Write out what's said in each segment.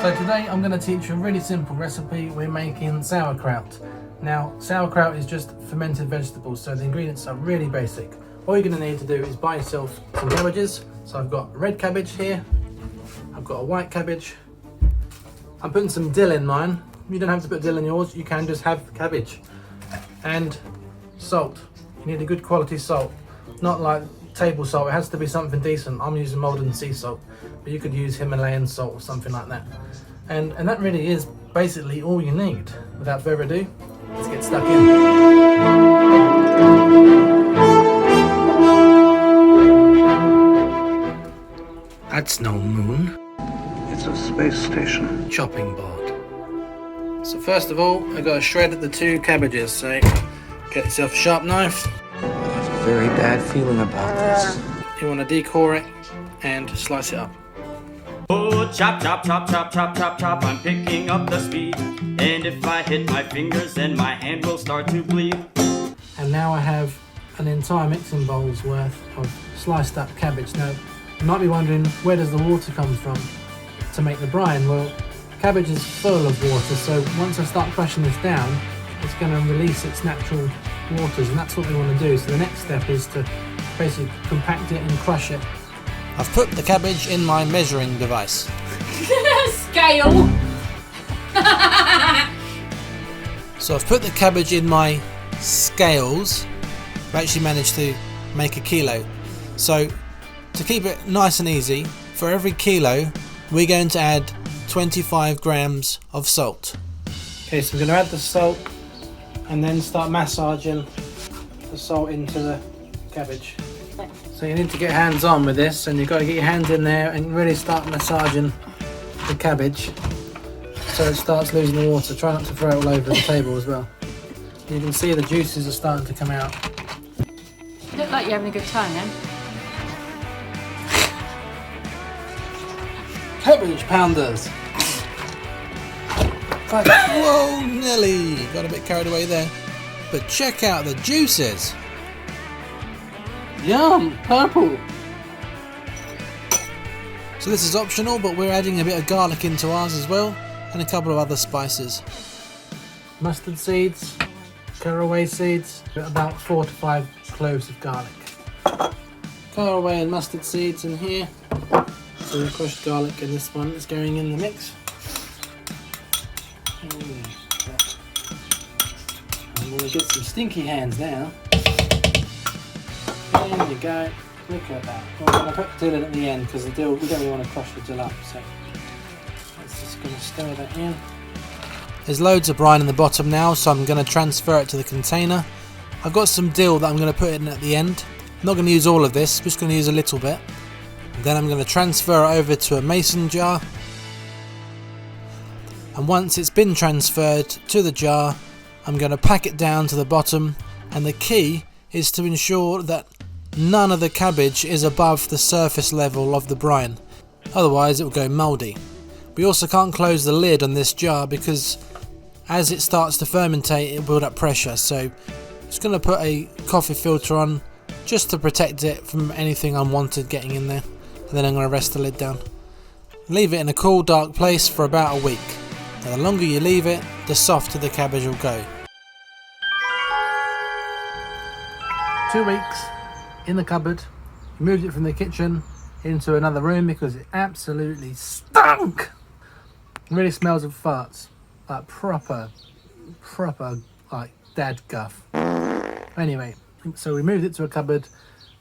So today I'm going to teach you a really simple recipe. We're making sauerkraut. Now sauerkraut is just fermented vegetables, so the ingredients are really basic. All you're going to need to do is buy yourself some cabbages. So I've got red cabbage here, I've got a white cabbage. I'm putting some dill in mine. You don't have to put dill in yours, you can just have cabbage. And salt. You need a good quality salt, not like table salt. It has to be something decent. I'm using Malden sea salt, but you could use Himalayan salt or something like that. And that really is basically all you need. Without further ado, let's get stuck in. That's no moon. It's a space station. Chopping board. So first of all, I've got to shred the 2 cabbages. So get yourself a sharp knife. I have a very bad feeling about this. You want to decore it and slice it up. Oh, chop, chop, chop, chop, chop, chop, chop, I'm picking up the speed. And if I hit my fingers, then my hand will start to bleed. And now I have an entire mixing bowl's worth of sliced up cabbage. Now, you might be wondering, where does the water come from to make the brine? Well, cabbage is full of water, so once I start crushing this down, it's going to release its natural waters, and that's what we want to do. So the next step is to basically compact it and crush it. I've put the cabbage in my measuring device. Scale! So I've put the cabbage in my scales. I've actually managed to make a kilo. So to keep it nice and easy, for every kilo we're going to add 25 grams of salt. Okay, so we're going to add the salt and then start massaging the salt into the cabbage. So you need to get hands on with this, and you've got to get your hands in there and really start massaging the cabbage so it starts losing the water. Try not to throw it all over the table as well. You can see the juices are starting to come out. You look like you're having a good time then. Cabbage pounders! Whoa, Nelly! Got a bit carried away there. But check out the juices! Yum! Purple! So this is optional, but we're adding a bit of garlic into ours as well, and a couple of other spices. Mustard seeds, caraway seeds, about 4 to 5 cloves of garlic. Caraway and mustard seeds in here. So the crushed garlic in this one is going in the mix. I'm going to get some stinky hands now. There you go. Look at that. Well, I'm going to put the dill in at the end because the dill, we don't really want to crush the dill up. So let's just going to stir that in. There's loads of brine in the bottom now, so I'm going to transfer it to the container. I've got some dill that I'm going to put in at the end. I'm not going to use all of this, just going to use a little bit. Then I'm going to transfer it over to a mason jar. And once it's been transferred to the jar, I'm going to pack it down to the bottom, and the key is to ensure that none of the cabbage is above the surface level of the brine, otherwise it will go mouldy. We also can't close the lid on this jar because as it starts to fermentate it will build up pressure, so just going to put a coffee filter on just to protect it from anything unwanted getting in there, and then I'm going to rest the lid down. Leave it in a cool dark place for about a week. Now, the longer you leave it, the softer the cabbage will go. 2 weeks in the cupboard. We moved it from the kitchen into another room because it absolutely stunk. It really smells of farts, like proper like dad guff. Anyway, so we moved it to a cupboard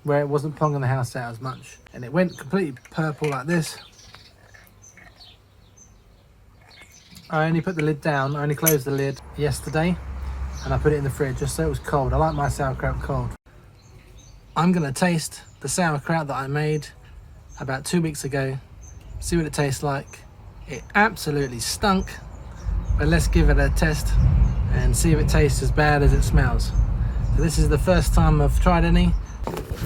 where it wasn't plonging the house out as much, and it went completely purple like this. I only put the lid down, I only closed the lid yesterday, and I put it in the fridge just so it was cold. I like my sauerkraut cold. I'm going to taste the sauerkraut that I made about 2 weeks ago, see what it tastes like. It absolutely stunk, but let's give it a test and see if it tastes as bad as it smells. So this is the first time I've tried any.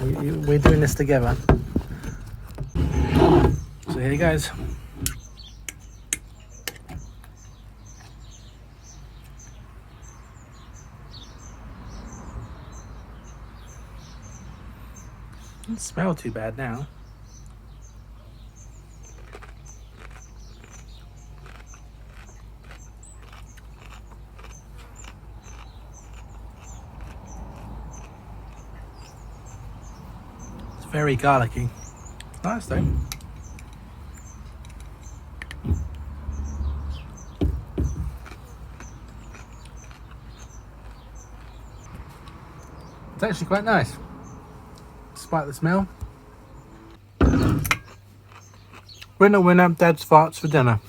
We're doing this together. So here it goes. Doesn't smell too bad now. Very garlicky. Nice though. It's actually quite nice, despite the smell. Winner, winner, Dad's farts for dinner.